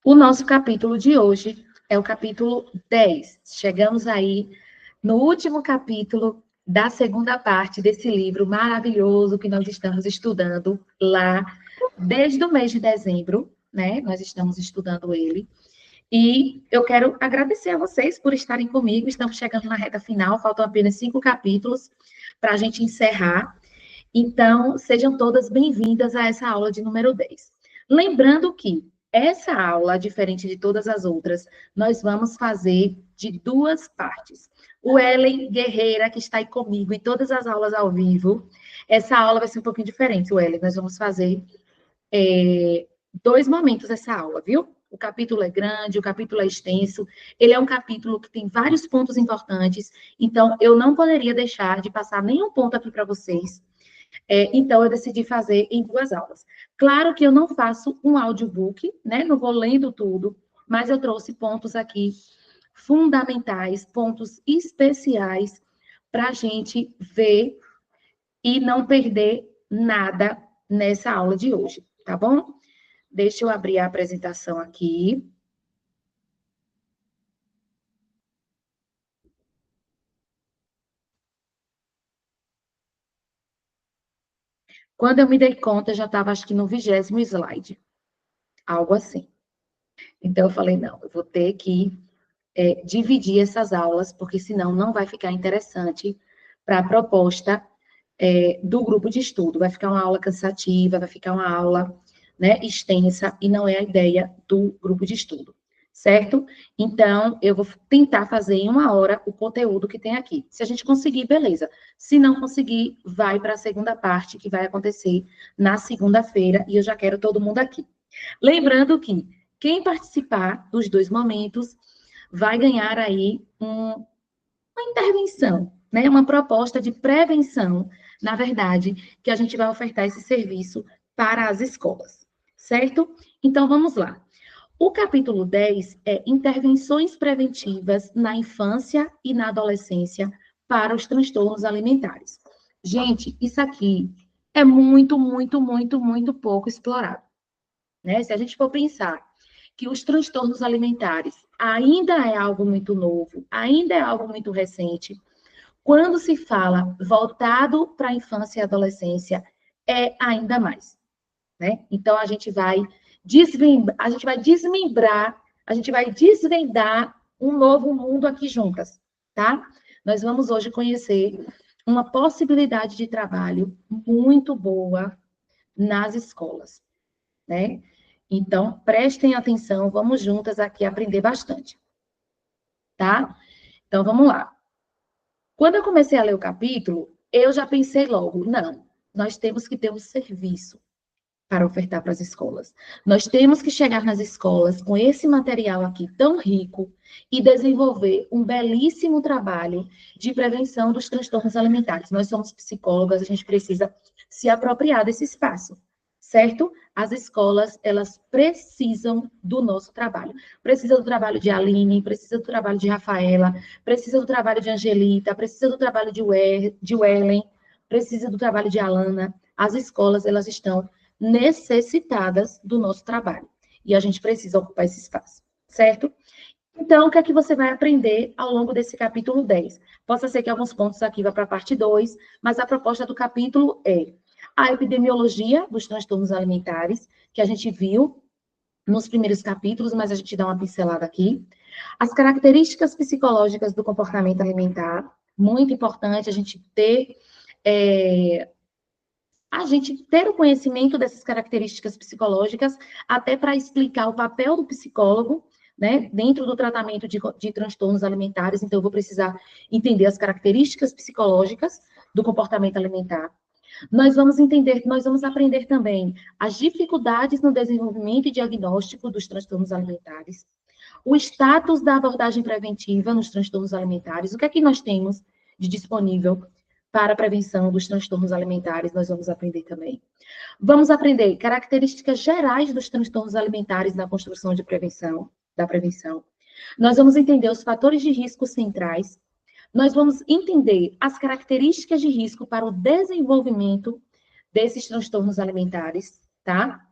O nosso capítulo de hoje é o capítulo 10. Chegamos aí no último capítulo da segunda parte desse livro maravilhoso que nós estamos estudando lá desde o mês de dezembro, né? Nós estamos estudando ele. E eu quero agradecer a vocês por estarem comigo. Estamos chegando na reta final, faltam apenas 5 capítulos para a gente encerrar. Então, sejam todas bem-vindas a essa aula de número 10. Lembrando que essa aula, diferente de todas as outras, nós vamos fazer de 2 partes. O Ellen Guerreira, que está aí comigo em todas as aulas ao vivo, essa aula vai ser um pouquinho diferente, o Ellen. Nós vamos fazer 2 momentos essa aula, viu? O capítulo é grande, o capítulo é extenso, ele é um capítulo que tem vários pontos importantes, então eu não poderia deixar de passar nenhum ponto aqui para vocês. Então, eu decidi fazer em 2 aulas. Claro que eu não faço um audiobook, né? Não vou lendo tudo, mas eu trouxe pontos aqui fundamentais, pontos especiais para a gente ver e não perder nada nessa aula de hoje, tá bom? Deixa eu abrir a apresentação aqui. Quando eu me dei conta, já estava, acho que no 20º slide, algo assim. Então, eu falei, não, eu vou ter que dividir essas aulas, porque senão não vai ficar interessante para a proposta do grupo de estudo. Vai ficar uma aula cansativa, vai ficar uma aula, né, extensa, e não é a ideia do grupo de estudo, certo? Então, eu vou tentar fazer em 1 hora o conteúdo que tem aqui. Se a gente conseguir, beleza. Se não conseguir, vai para a segunda parte, que vai acontecer na segunda-feira, e eu já quero todo mundo aqui. Lembrando que quem participar dos 2 momentos vai ganhar aí uma intervenção, né? Uma proposta de prevenção, na verdade, que a gente vai ofertar esse serviço para as escolas, certo? Então, vamos lá. O capítulo 10 é intervenções preventivas na infância e na adolescência para os transtornos alimentares. Gente, isso aqui é muito, muito, muito, muito pouco explorado, né? Se a gente for pensar que os transtornos alimentares ainda é algo muito novo, ainda é algo muito recente. Quando se fala voltado para a infância e adolescência, é ainda mais, né? Então a gente vai desmembrar, a gente vai desvendar um novo mundo aqui juntas, tá? Nós vamos hoje conhecer uma possibilidade de trabalho muito boa nas escolas, né? Então, prestem atenção, vamos juntas aqui aprender bastante, tá? Então, vamos lá. Quando eu comecei a ler o capítulo, eu já pensei logo, não, nós temos que ter um serviço para ofertar para as escolas. Nós temos que chegar nas escolas com esse material aqui tão rico e desenvolver um belíssimo trabalho de prevenção dos transtornos alimentares. Nós somos psicólogas, a gente precisa se apropriar desse espaço, certo? As escolas, elas precisam do nosso trabalho. Precisa do trabalho de Aline, precisa do trabalho de Rafaela, precisa do trabalho de Angelita, precisa do trabalho de Wellen, precisa do trabalho de Alana. As escolas, elas estão necessitadas do nosso trabalho. E a gente precisa ocupar esse espaço, certo? Então, o que é que você vai aprender ao longo desse capítulo 10? Possa ser que alguns pontos aqui vá para a parte 2, mas a proposta do capítulo é a epidemiologia dos transtornos alimentares, que a gente viu nos primeiros capítulos, mas a gente dá uma pincelada aqui. As características psicológicas do comportamento alimentar, muito importante a gente ter o conhecimento dessas características psicológicas, até para explicar o papel do psicólogo, né, dentro do tratamento de transtornos alimentares. Então, eu vou precisar entender as características psicológicas do comportamento alimentar. Nós vamos aprender também as dificuldades no desenvolvimento e diagnóstico dos transtornos alimentares, o status da abordagem preventiva nos transtornos alimentares, o que é que nós temos de disponível para a prevenção dos transtornos alimentares, nós vamos aprender também. Vamos aprender características gerais dos transtornos alimentares na construção da prevenção. Nós vamos entender os fatores de risco centrais. Nós vamos entender as características de risco para o desenvolvimento desses transtornos alimentares, tá?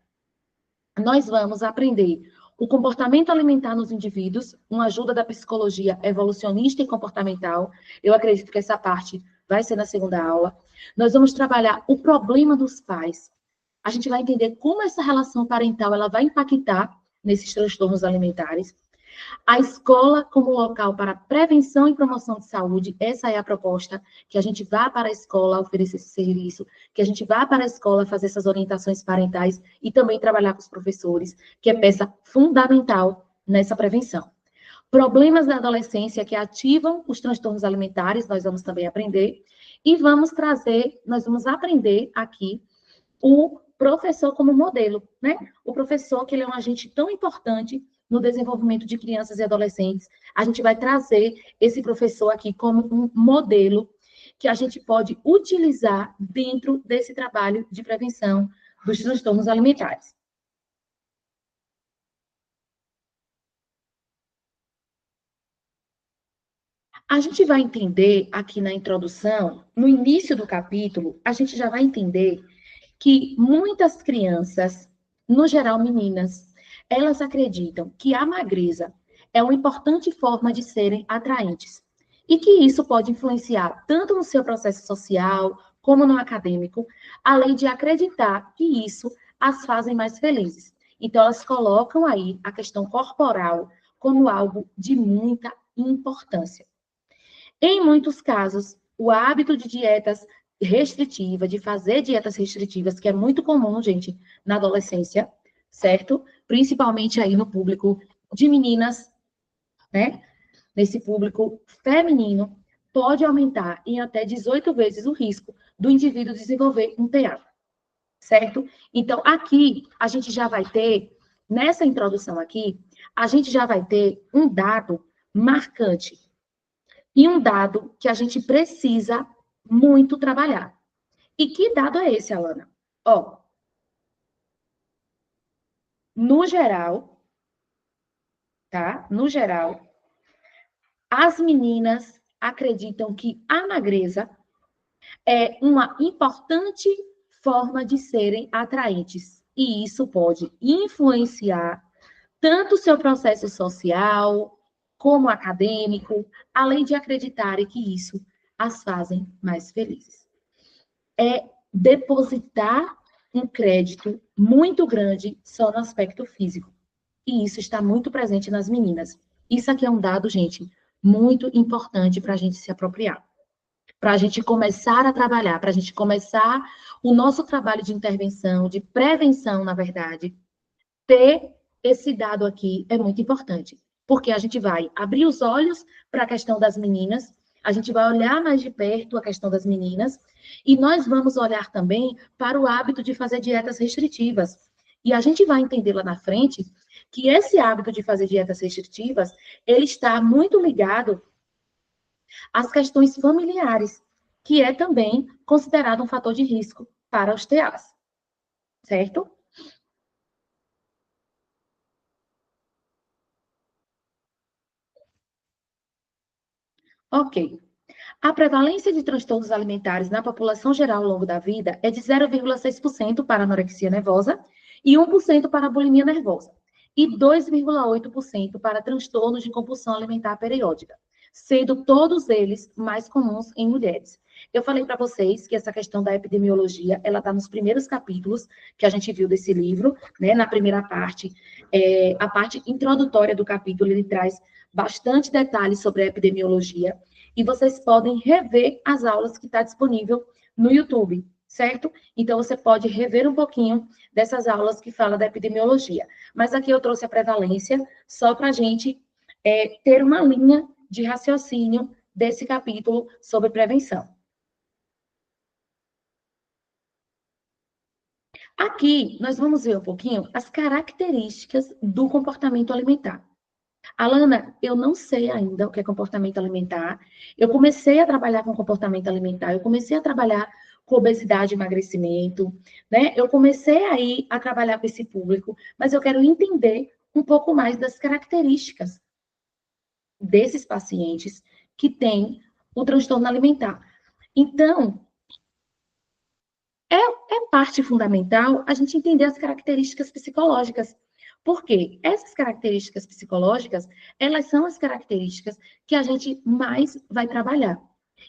Nós vamos aprender o comportamento alimentar nos indivíduos, uma ajuda da psicologia evolucionista e comportamental. Eu acredito que essa parte vai ser na segunda aula. Nós vamos trabalhar o problema dos pais. A gente vai entender como essa relação parental ela vai impactar nesses transtornos alimentares. A escola como local para prevenção e promoção de saúde, essa é a proposta, que a gente vá para a escola oferecer esse serviço, que a gente vá para a escola fazer essas orientações parentais e também trabalhar com os professores, que é peça fundamental nessa prevenção. Problemas da adolescência que ativam os transtornos alimentares, nós vamos também aprender, e nós vamos aprender aqui o professor como modelo, né? O professor, que ele é um agente tão importante no desenvolvimento de crianças e adolescentes. A gente vai trazer esse professor aqui como um modelo que a gente pode utilizar dentro desse trabalho de prevenção dos transtornos alimentares. A gente vai entender aqui na introdução, no início do capítulo, a gente já vai entender que muitas crianças, no geral meninas, elas acreditam que a magreza é uma importante forma de serem atraentes e que isso pode influenciar tanto no seu processo social como no acadêmico, além de acreditar que isso as fazem mais felizes. Então, elas colocam aí a questão corporal como algo de muita importância. Em muitos casos, o hábito de dietas restritiva, de fazer dietas restritivas, que é muito comum, gente, na adolescência, certo? Principalmente aí no público de meninas, né? Nesse público feminino, pode aumentar em até 18 vezes o risco do indivíduo desenvolver um TA, certo? Então, aqui, a gente já vai ter, nessa introdução aqui, a gente já vai ter um dado marcante e um dado que a gente precisa muito trabalhar. E que dado é esse, Alana? Ó, no geral, tá? No geral, as meninas acreditam que a magreza é uma importante forma de serem atraentes. E isso pode influenciar tanto o seu processo social como acadêmico, além de acreditarem que isso as fazem mais felizes. É depositar um crédito muito grande só no aspecto físico. E isso está muito presente nas meninas. Isso aqui é um dado, gente, muito importante para a gente se apropriar. Para a gente começar a trabalhar, para a gente começar o nosso trabalho de intervenção, de prevenção, na verdade, ter esse dado aqui é muito importante. Porque a gente vai abrir os olhos para a questão das meninas, a gente vai olhar mais de perto a questão das meninas, e nós vamos olhar também para o hábito de fazer dietas restritivas. E a gente vai entender lá na frente que esse hábito de fazer dietas restritivas, ele está muito ligado às questões familiares, que é também considerado um fator de risco para os TAs, certo? Ok. A prevalência de transtornos alimentares na população geral ao longo da vida é de 0,6% para anorexia nervosa e 1% para bulimia nervosa, e 2,8% para transtornos de compulsão alimentar periódica, sendo todos eles mais comuns em mulheres. Eu falei para vocês que essa questão da epidemiologia, ela está nos primeiros capítulos que a gente viu desse livro, né? Na primeira parte, a parte introdutória do capítulo, ele traz bastante detalhes sobre a epidemiologia, e vocês podem rever as aulas que está disponível no YouTube, certo? Então, você pode rever um pouquinho dessas aulas que falam da epidemiologia. Mas aqui eu trouxe a prevalência só para a gente ter uma linha de raciocínio desse capítulo sobre prevenção. Aqui, nós vamos ver um pouquinho as características do comportamento alimentar. Alana, eu não sei ainda o que é comportamento alimentar. Eu comecei a trabalhar com comportamento alimentar, eu comecei a trabalhar com obesidade e emagrecimento, né? Eu comecei aí a trabalhar com esse público, mas eu quero entender um pouco mais das características desses pacientes que têm o transtorno alimentar. Então, é parte fundamental a gente entender as características psicológicas, Por quê? Essas características psicológicas, elas são as características que a gente mais vai trabalhar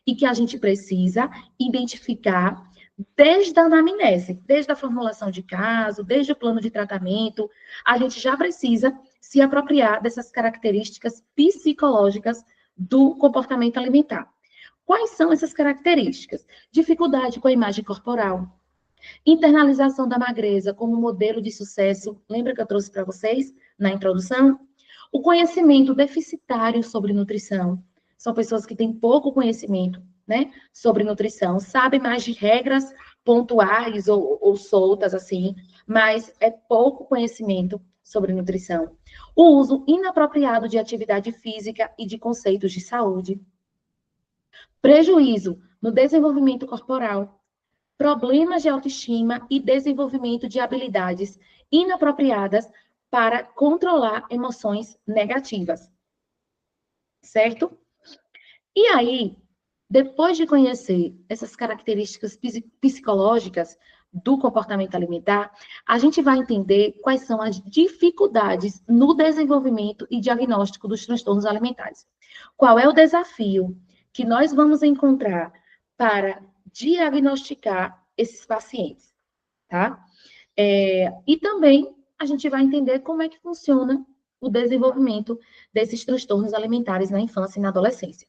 e que a gente precisa identificar desde a anamnese, desde a formulação de caso, desde o plano de tratamento, a gente já precisa se apropriar dessas características psicológicas do comportamento alimentar. Quais são essas características? Dificuldade com a imagem corporal, internalização da magreza como modelo de sucesso, lembra que eu trouxe para vocês na introdução? O conhecimento deficitário sobre nutrição. São pessoas que têm pouco conhecimento, né, sobre nutrição, sabem mais de regras pontuais ou soltas, assim, mas é pouco conhecimento sobre nutrição. O uso inapropriado de atividade física e de conceitos de saúde. Prejuízo no desenvolvimento corporal, problemas de autoestima e desenvolvimento de habilidades inapropriadas para controlar emoções negativas, certo? E aí, depois de conhecer essas características psicológicas do comportamento alimentar, a gente vai entender quais são as dificuldades no desenvolvimento e diagnóstico dos transtornos alimentares. Qual é o desafio que nós vamos encontrar para diagnosticar esses pacientes, tá? E também a gente vai entender como é que funciona o desenvolvimento desses transtornos alimentares na infância e na adolescência.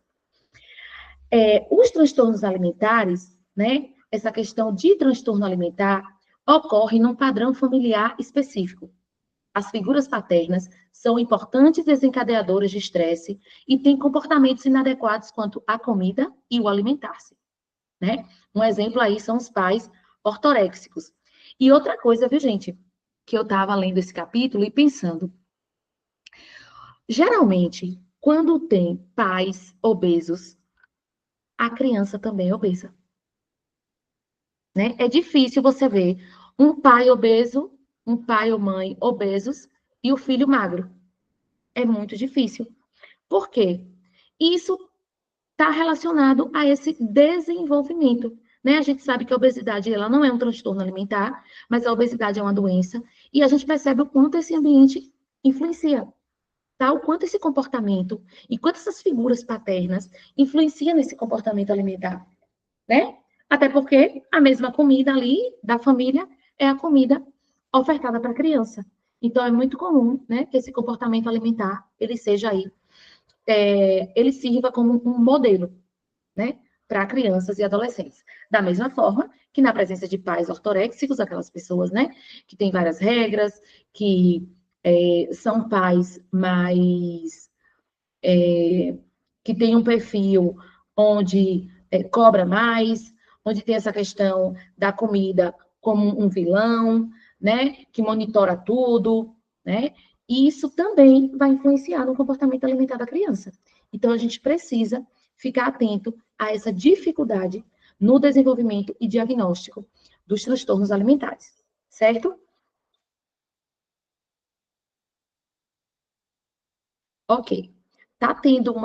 Os transtornos alimentares, né? Essa questão de transtorno alimentar ocorre num padrão familiar específico. As figuras paternas são importantes desencadeadoras de estresse e têm comportamentos inadequados quanto à comida e o alimentar-se, né? Um exemplo aí são os pais ortoréxicos. E outra coisa, viu, gente, que eu estava lendo esse capítulo e pensando. Geralmente, quando tem pais obesos, a criança também é obesa, né? É difícil você ver um pai obeso, um pai ou mãe obesos e o filho magro. É muito difícil. Por quê? Isso está relacionado a esse desenvolvimento, né? A gente sabe que a obesidade ela não é um transtorno alimentar, mas a obesidade é uma doença, e a gente percebe o quanto esse ambiente influencia, tá? O quanto esse comportamento e quanto essas figuras paternas influenciam nesse comportamento alimentar, né? Até porque a mesma comida ali da família é a comida ofertada para a criança. Então, é muito comum, né, que esse comportamento alimentar, ele seja aí, ele sirva como um modelo, né, para crianças e adolescentes. Da mesma forma que na presença de pais ortoréxicos, aquelas pessoas, né, que têm várias regras, que são pais mais que têm um perfil onde cobra mais, onde tem essa questão da comida como um vilão, né, que monitora tudo, né? E isso também vai influenciar no comportamento alimentar da criança. Então, a gente precisa ficar atento a essa dificuldade no desenvolvimento e diagnóstico dos transtornos alimentares, certo? Ok. Tá tendo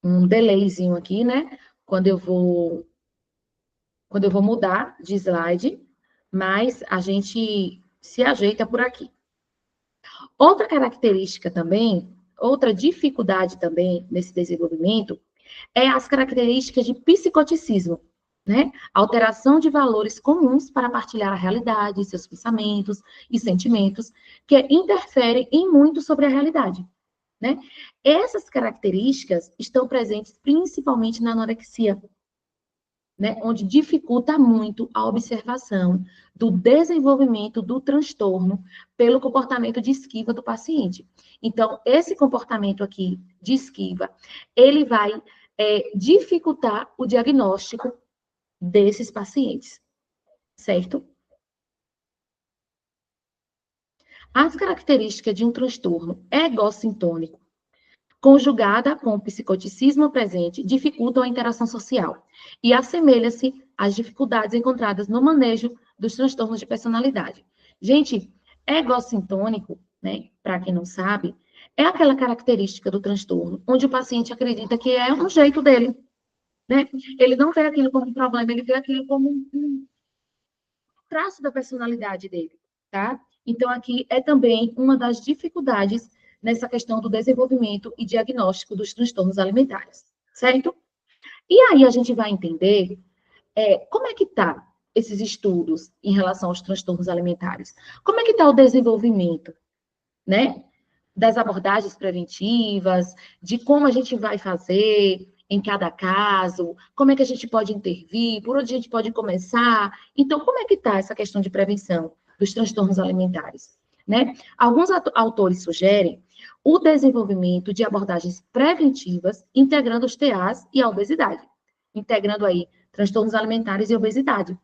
um delayzinho aqui, né? Quando eu vou, quando eu vou mudar de slide, mas a gente se ajeita por aqui. Outra característica também, outra dificuldade também nesse desenvolvimento é as características de psicoticismo, né? Alteração de valores comuns para partilhar a realidade, seus pensamentos e sentimentos, que interferem em muito sobre a realidade, né? Essas características estão presentes principalmente na anorexia, né? Onde dificulta muito a observação do desenvolvimento do transtorno pelo comportamento de esquiva do paciente. Então, esse comportamento aqui de esquiva, ele vai dificultar o diagnóstico desses pacientes, certo? As características de um transtorno egossintônico, conjugada com o psicoticismo presente, dificultam a interação social e assemelha-se às dificuldades encontradas no manejo dos transtornos de personalidade. Gente, egossintônico, né, para quem não sabe, é aquela característica do transtorno onde o paciente acredita que é um jeito dele, né? Ele não vê aquilo como um problema, ele vê aquilo como um traço da personalidade dele. tá? Então, aqui é também uma das dificuldades nessa questão do desenvolvimento e diagnóstico dos transtornos alimentares, certo? E aí a gente vai entender como é que tá esses estudos em relação aos transtornos alimentares? Como é que está o desenvolvimento, né? Das abordagens preventivas, de como a gente vai fazer em cada caso, como é que a gente pode intervir, por onde a gente pode começar. Então, como é que está essa questão de prevenção dos transtornos alimentares? Né? Alguns autores sugerem o desenvolvimento de abordagens preventivas integrando os TAs e a obesidade, integrando aí transtornos alimentares e obesidade,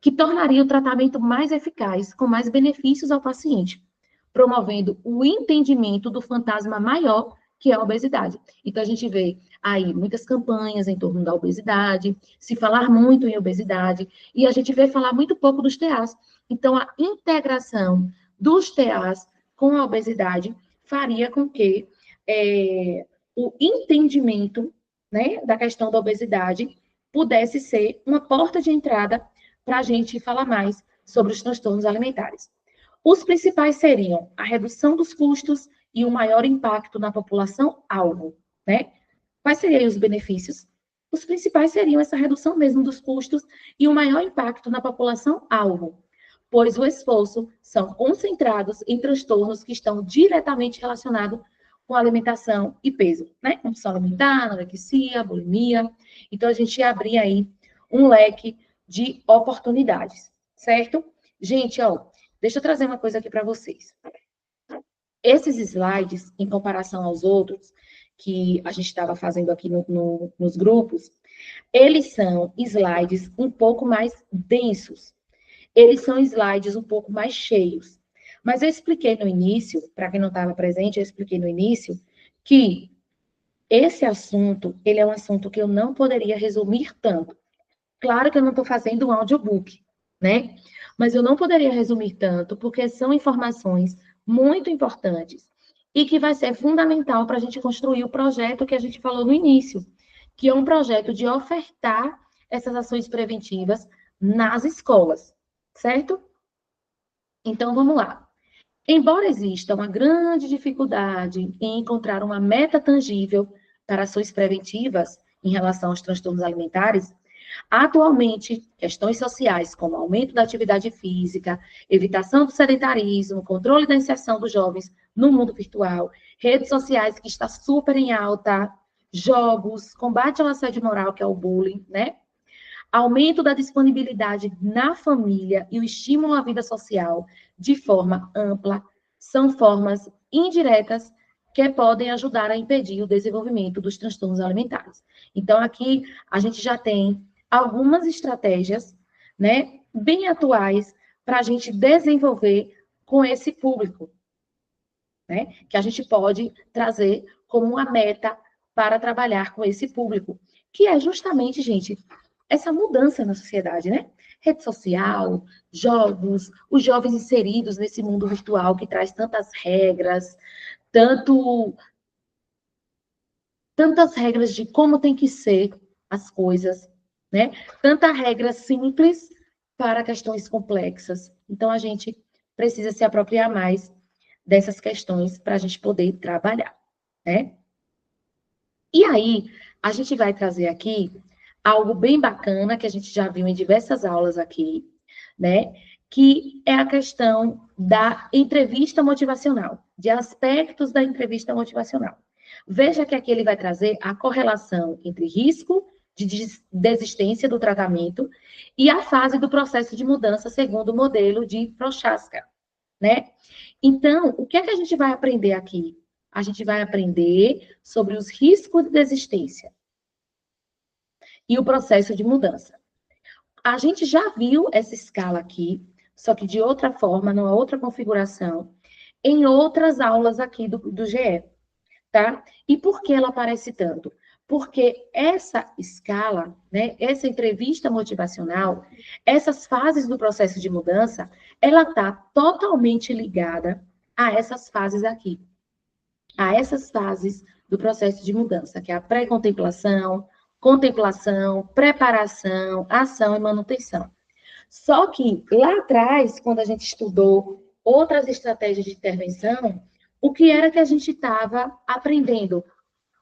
que tornaria o tratamento mais eficaz, com mais benefícios ao paciente, promovendo o entendimento do fantasma maior, que é a obesidade. Então, a gente vê aí muitas campanhas em torno da obesidade, se falar muito em obesidade, e a gente vê falar muito pouco dos TAs. Então, a integração dos TAs com a obesidade faria com que o entendimento, né, da questão da obesidade pudesse ser uma porta de entrada para a gente falar mais sobre os transtornos alimentares. Os principais seriam a redução dos custos e o maior impacto na população-alvo, né? Quais seriam os benefícios? Os principais seriam essa redução mesmo dos custos e o maior impacto na população-alvo, pois o esforço são concentrados em transtornos que estão diretamente relacionados com alimentação e peso, né? Compulsão alimentar, anorexia, bulimia. Então, a gente ia abrir aí um leque de oportunidades, certo? Gente, ó, deixa eu trazer uma coisa aqui para vocês. Esses slides, em comparação aos outros que a gente estava fazendo aqui nos grupos, eles são slides um pouco mais densos. Eles são slides um pouco mais cheios. Mas eu expliquei no início, para quem não estava presente, eu expliquei no início que esse assunto, ele é um assunto que eu não poderia resumir tanto. Claro que eu não estou fazendo um audiobook, né? Mas eu não poderia resumir tanto, porque são informações muito importantes e que vai ser fundamental para a gente construir o projeto que a gente falou no início, que é um projeto de ofertar essas ações preventivas nas escolas, certo? Então, vamos lá. Embora exista uma grande dificuldade em encontrar uma meta tangível para ações preventivas em relação aos transtornos alimentares, atualmente, questões sociais como aumento da atividade física, evitação do sedentarismo, controle da inserção dos jovens no mundo virtual, redes sociais que está super em alta, jogos, combate ao assédio moral, que é o bullying, né? Aumento da disponibilidade na família e o estímulo à vida social de forma ampla são formas indiretas que podem ajudar a impedir o desenvolvimento dos transtornos alimentares. Então, aqui a gente já tem algumas estratégias, né, bem atuais para a gente desenvolver com esse público, né, que a gente pode trazer como uma meta para trabalhar com esse público, que é justamente, gente, essa mudança na sociedade, né? Rede social, jogos, os jovens inseridos nesse mundo virtual que traz tantas regras, tantas regras de como tem que ser as coisas, né? Tanta regra simples para questões complexas. Então, a gente precisa se apropriar mais dessas questões para a gente poder trabalhar, né? E aí, a gente vai trazer aqui algo bem bacana que a gente já viu em diversas aulas aqui, né? Que é a questão da entrevista motivacional, de aspectos da entrevista motivacional. Veja que aqui ele vai trazer a correlação entre risco de desistência do tratamento e a fase do processo de mudança segundo o modelo de Prochaska, né? Então, o que é que a gente vai aprender aqui? A gente vai aprender sobre os riscos de desistência e o processo de mudança. A gente já viu essa escala aqui, só que de outra forma, numa outra configuração, em outras aulas aqui do GE, tá? E por que ela aparece tanto? Porque essa escala, né, essa entrevista motivacional, essas fases do processo de mudança, ela está totalmente ligada a essas fases aqui, a essas fases do processo de mudança, que é a pré-contemplação, contemplação, preparação, ação e manutenção. Só que lá atrás, quando a gente estudou outras estratégias de intervenção, o que era que a gente estava aprendendo?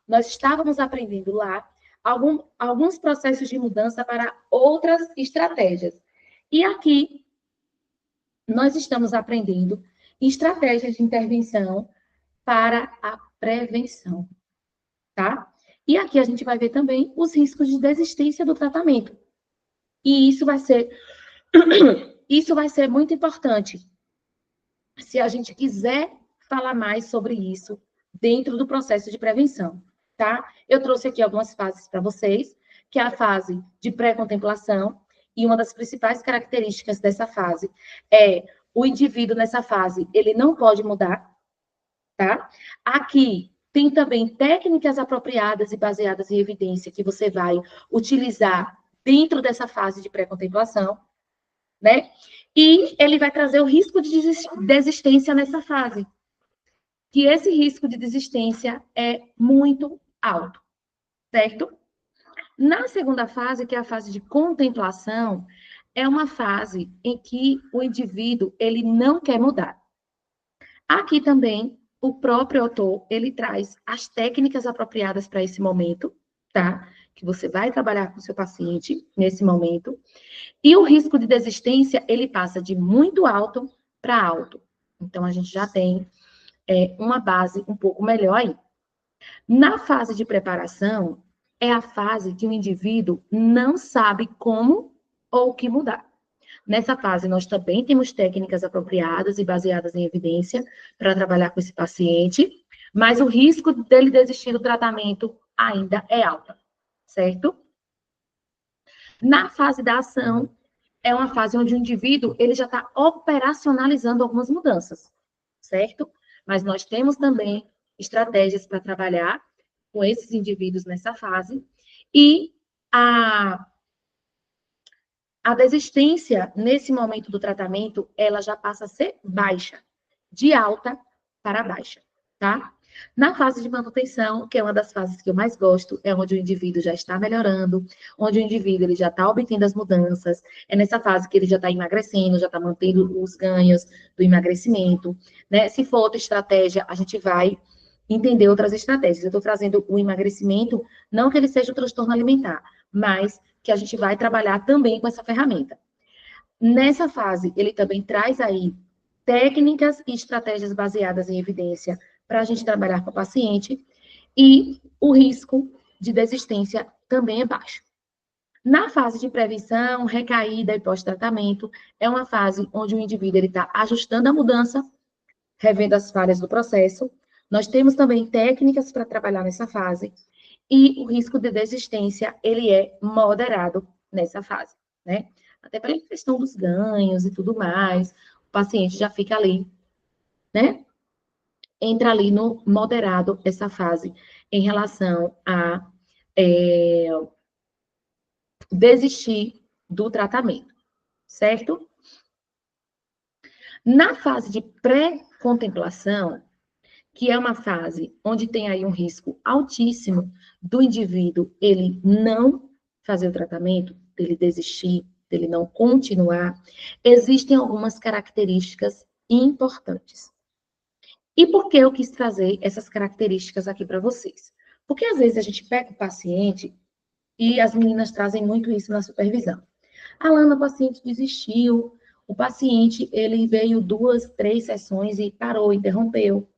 Nós estávamos aprendendo lá alguns processos de mudança para outras estratégias. E aqui, nós estamos aprendendo estratégias de intervenção para a prevenção, tá? E aqui a gente vai ver também os riscos de desistência do tratamento. E isso vai ser muito importante se a gente quiser falar mais sobre isso dentro do processo de prevenção, tá? Eu trouxe aqui algumas fases para vocês, que é a fase de pré-contemplação, e uma das principais características dessa fase é o indivíduo nessa fase, ele não pode mudar, tá? Aqui tem também técnicas apropriadas e baseadas em evidência que você vai utilizar dentro dessa fase de pré-contemplação, né? E ele vai trazer o risco de desistência nessa fase. Que esse risco de desistência é muito alto, certo? Na segunda fase, que é a fase de contemplação, é uma fase em que o indivíduo, ele não quer mudar. Aqui também, o próprio autor, ele traz as técnicas apropriadas para esse momento, tá? Que você vai trabalhar com o seu paciente nesse momento. E o risco de desistência, ele passa de muito alto para alto. Então, a gente já tem uma base um pouco melhor aí. Na fase de preparação, é a fase que o indivíduo não sabe como ou o que mudar. Nessa fase, nós também temos técnicas apropriadas e baseadas em evidência para trabalhar com esse paciente, mas o risco dele desistir do tratamento ainda é alto, certo? Na fase da ação, é uma fase onde o indivíduo ele já está operacionalizando algumas mudanças, certo? Mas nós temos também estratégias para trabalhar com esses indivíduos nessa fase, e a desistência, nesse momento do tratamento, ela já passa a ser baixa, de alta para baixa, tá? Na fase de manutenção, que é uma das fases que eu mais gosto, é onde o indivíduo já está melhorando, onde o indivíduo ele já está obtendo as mudanças, é nessa fase que ele já está emagrecendo, já está mantendo os ganhos do emagrecimento, né? Se for outra estratégia, a gente vai entender outras estratégias. Eu estou trazendo o emagrecimento, não que ele seja um transtorno alimentar, mas que a gente vai trabalhar também com essa ferramenta. Nessa fase, ele também traz aí técnicas e estratégias baseadas em evidência para a gente trabalhar com o paciente, e o risco de desistência também é baixo. Na fase de prevenção, recaída e pós-tratamento, é uma fase onde o indivíduo está ajustando a mudança, revendo as falhas do processo. Nós temos também técnicas para trabalhar nessa fase, e o risco de desistência, ele é moderado nessa fase, né? Até pela questão dos ganhos e tudo mais, o paciente já fica ali, né? Entra ali no moderado essa fase em relação a desistir do tratamento, certo? Na fase de pré-contemplação, que é uma fase onde tem aí um risco altíssimo do indivíduo ele não fazer o tratamento, dele desistir, dele não continuar, existem algumas características importantes. E por que eu quis trazer essas características aqui para vocês? Porque às vezes a gente pega o paciente e as meninas trazem muito isso na supervisão. Alana, o paciente desistiu, o paciente ele veio 2, 3 sessões e parou, interrompeu.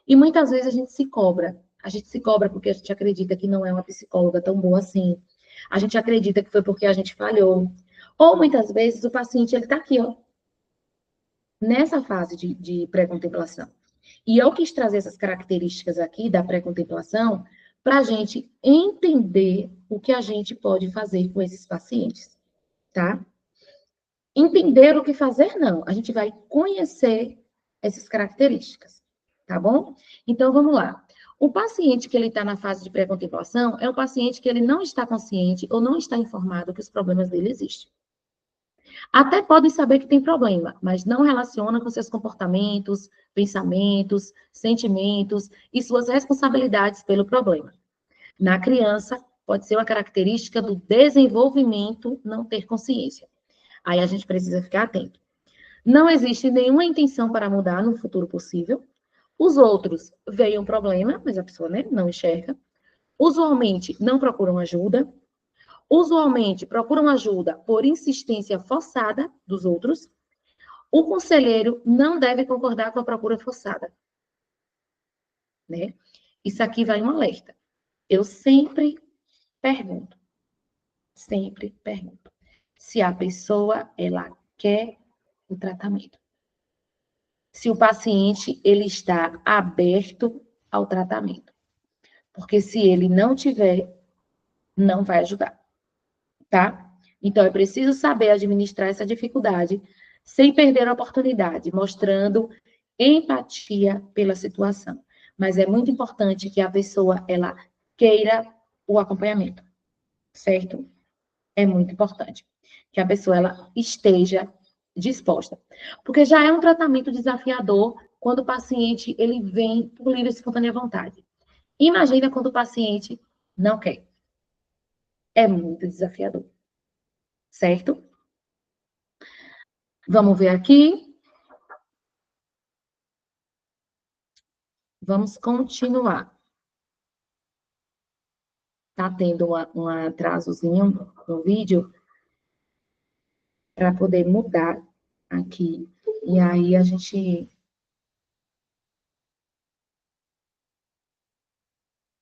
E muitas vezes a gente se cobra. A gente se cobra porque a gente acredita que não é uma psicóloga tão boa assim. A gente acredita que foi porque a gente falhou. Ou muitas vezes o paciente ele está aqui, ó, nessa fase de pré-contemplação. E eu quis trazer essas características aqui da pré-contemplação para a gente entender o que a gente pode fazer com esses pacientes, tá? Entender o que fazer, não. A gente vai conhecer essas características, tá bom? Então, vamos lá. O paciente que ele está na fase de pré-contemplação é o paciente que ele não está consciente ou não está informado que os problemas dele existem. Até podem saber que tem problema, mas não relaciona com seus comportamentos, pensamentos, sentimentos e suas responsabilidades pelo problema. Na criança, pode ser uma característica do desenvolvimento não ter consciência. Aí a gente precisa ficar atento. Não existe nenhuma intenção para mudar no futuro possível. Os outros veem um problema, mas a pessoa, né, não enxerga. Usualmente não procuram ajuda. Usualmente procuram ajuda por insistência forçada dos outros. O conselheiro não deve concordar com a procura forçada, né? Isso aqui vai um alerta. Eu sempre pergunto, se a pessoa, ela quer o tratamento. Se o paciente, ele está aberto ao tratamento. Porque se ele não tiver, não vai ajudar, tá? Então, é preciso saber administrar essa dificuldade sem perder a oportunidade, mostrando empatia pela situação. Mas é muito importante que a pessoa, ela queira o acompanhamento, certo? É muito importante que a pessoa, ela esteja disposta. Porque já é um tratamento desafiador quando o paciente, ele vem por livre e espontânea vontade. Imagina quando o paciente não quer. É muito desafiador, certo? Vamos ver aqui. Vamos continuar. Tá tendo um atrasozinho no vídeo para poder mudar aqui. E aí a gente.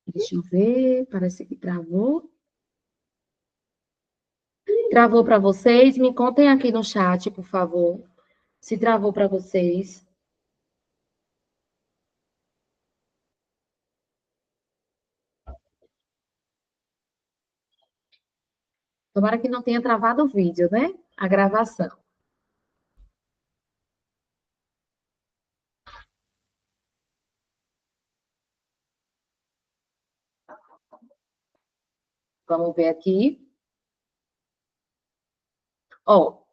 Deixa eu ver, parece que travou. Travou para vocês? Me contem aqui no chat, por favor, se travou para vocês. Tomara que não tenha travado o vídeo, né? A gravação. Vamos ver aqui. Ó,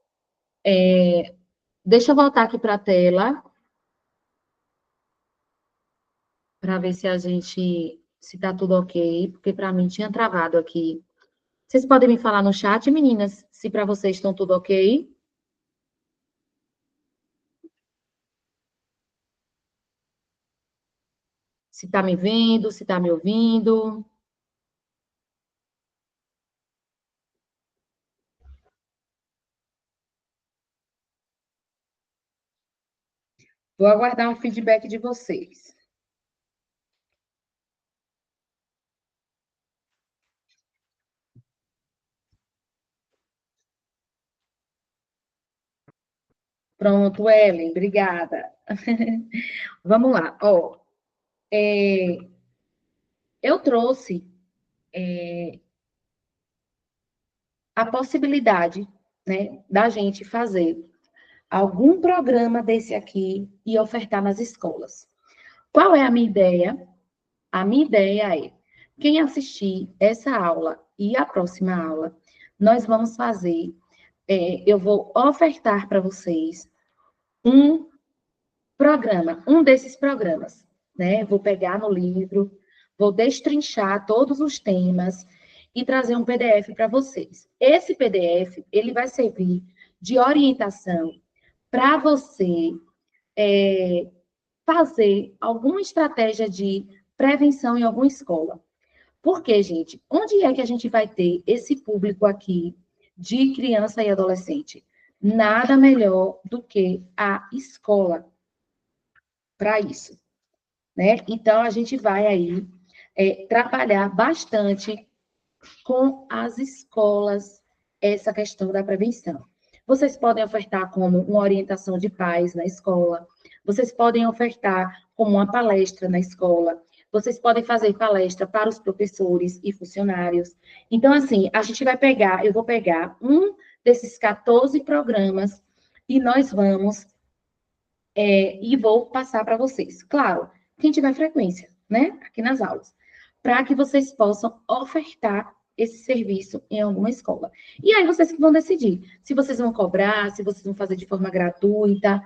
deixa eu voltar aqui para a tela para ver se a gente, se tá tudo ok, porque para mim tinha travado aqui. Vocês podem me falar no chat, meninas, se para vocês estão tudo ok? Se tá me vendo, se tá me ouvindo. Vou aguardar um feedback de vocês. Pronto, Ellen, obrigada. Vamos lá, ó. Eu trouxe a possibilidade, né, da gente fazer algum programa desse aqui e ofertar nas escolas. Qual é a minha ideia? A minha ideia é, quem assistir essa aula e a próxima aula, nós vamos fazer, eu vou ofertar para vocês um programa, um desses programas, né? Vou pegar no livro, vou destrinchar todos os temas e trazer um PDF para vocês. Esse PDF, ele vai servir de orientação para você fazer alguma estratégia de prevenção em alguma escola. Porque, gente, onde é que a gente vai ter esse público aqui de criança e adolescente? Nada melhor do que a escola para isso, né? Então, a gente vai aí trabalhar bastante com as escolas essa questão da prevenção. Vocês podem ofertar como uma orientação de pais na escola, vocês podem ofertar como uma palestra na escola, vocês podem fazer palestra para os professores e funcionários. Então, assim, a gente vai pegar, eu vou pegar um desses 14 programas e nós vamos, e vou passar para vocês. Claro, quem tiver frequência, né, aqui nas aulas, para que vocês possam ofertar esse serviço em alguma escola. E aí vocês que vão decidir se vocês vão cobrar, se vocês vão fazer de forma gratuita,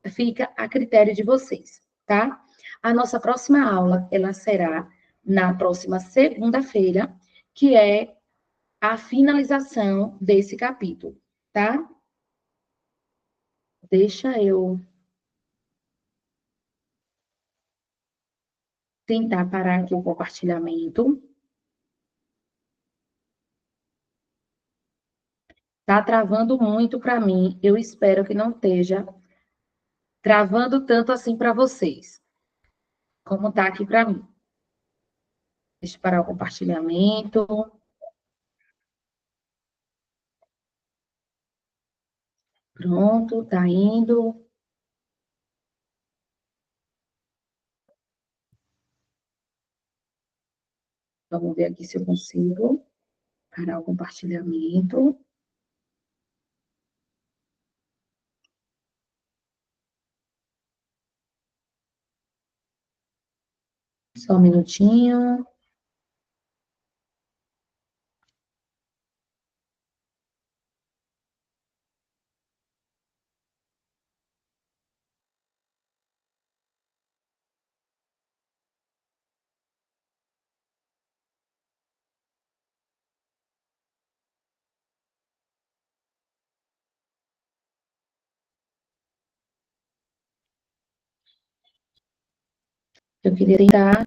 fica a critério de vocês, tá? A nossa próxima aula, ela será na próxima segunda-feira, que é a finalização desse capítulo, tá? Deixa eu tentar parar aqui o compartilhamento. Tá travando muito para mim. Eu espero que não esteja travando tanto assim para vocês, como tá aqui para mim. Deixa eu parar o compartilhamento. Pronto, tá indo. Vamos ver aqui se eu consigo parar o compartilhamento. Só um minutinho. Eu queria tentar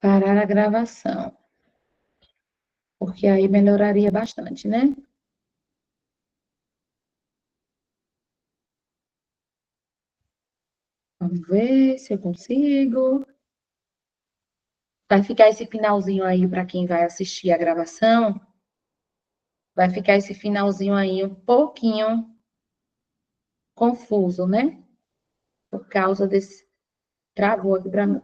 parar a gravação, porque aí melhoraria bastante, né? Vamos ver se eu consigo. Vai ficar esse finalzinho aí para quem vai assistir a gravação. Vai ficar esse finalzinho aí um pouquinho confuso, né? Por causa desse. Travou aqui para mim.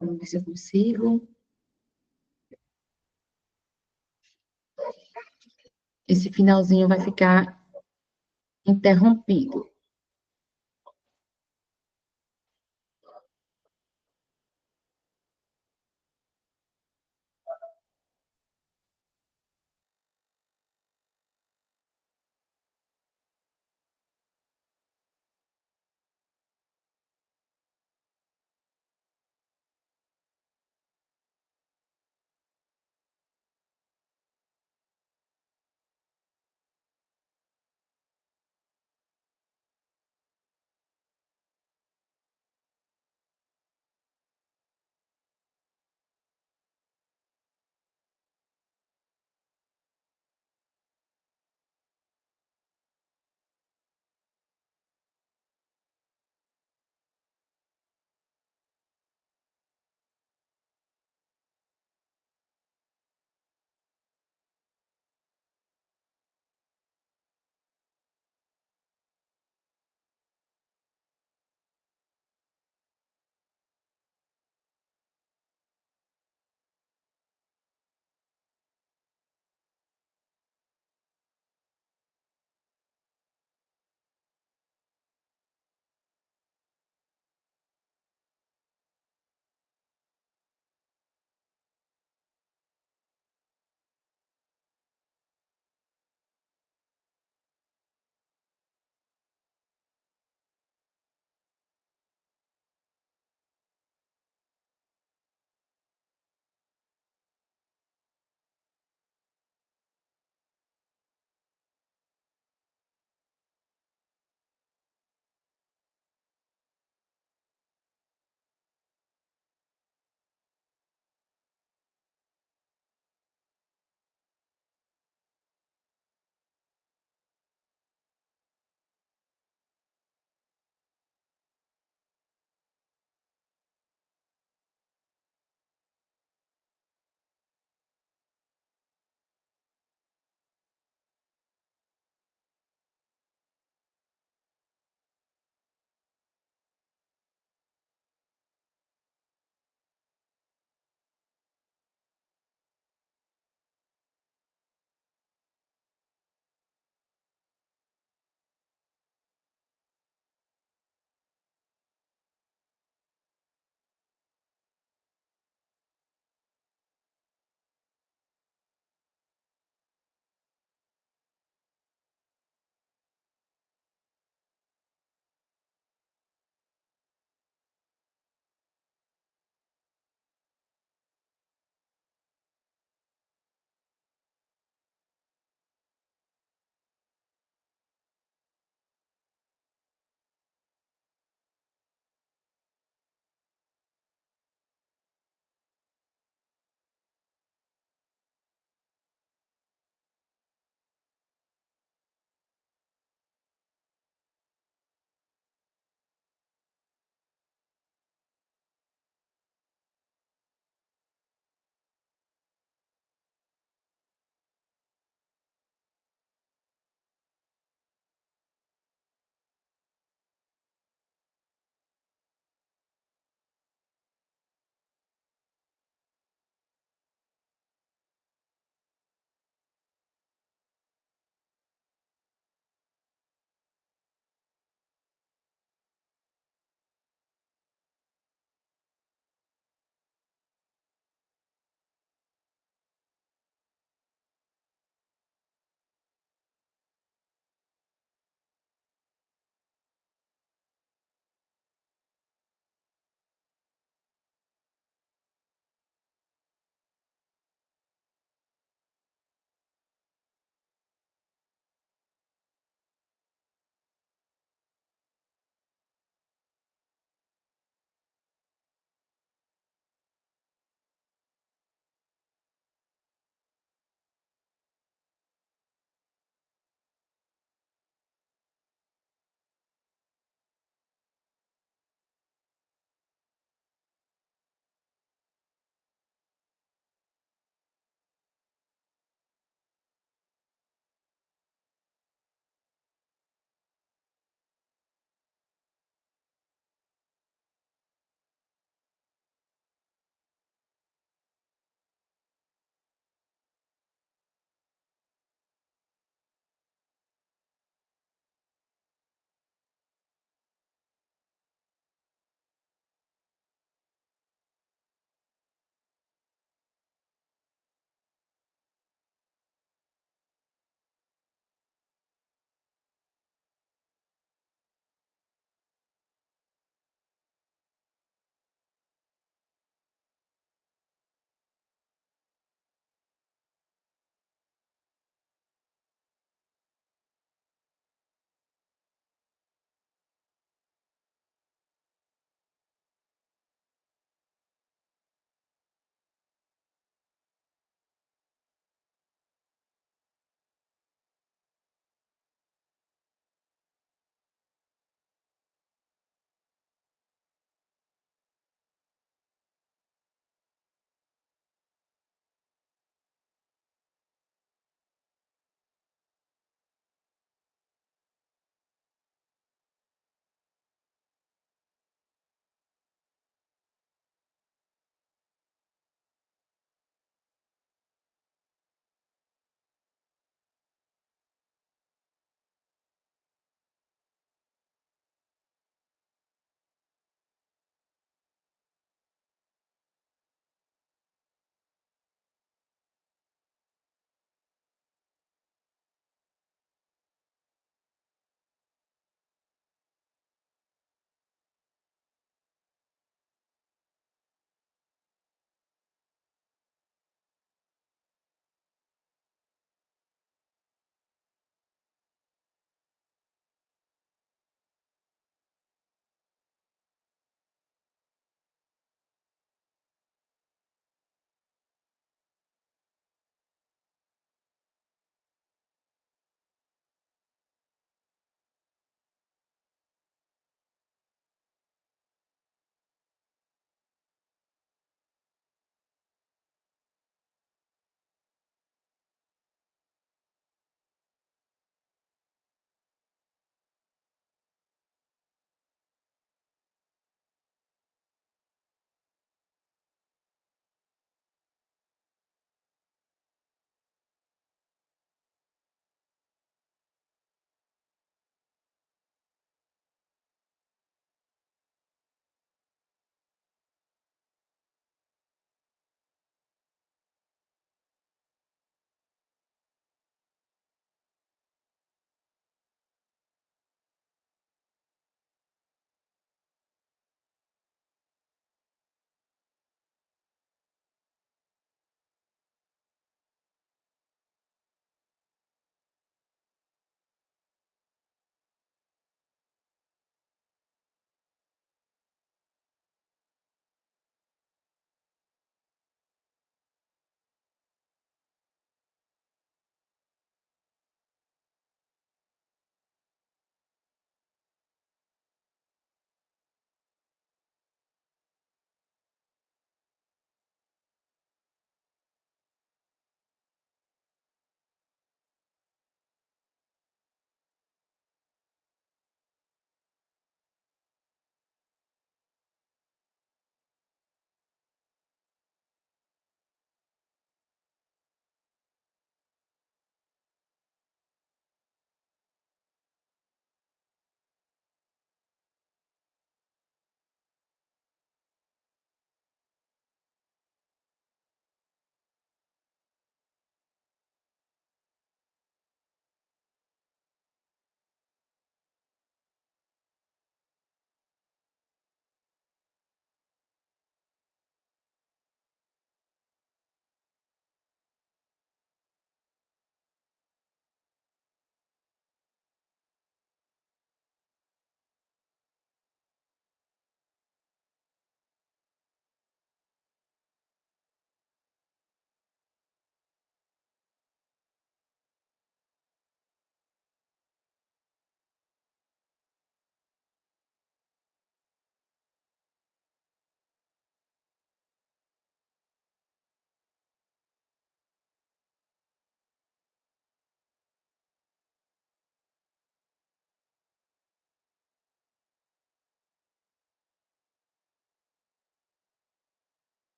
Vamos ver se eu consigo. Esse finalzinho vai ficar interrompido.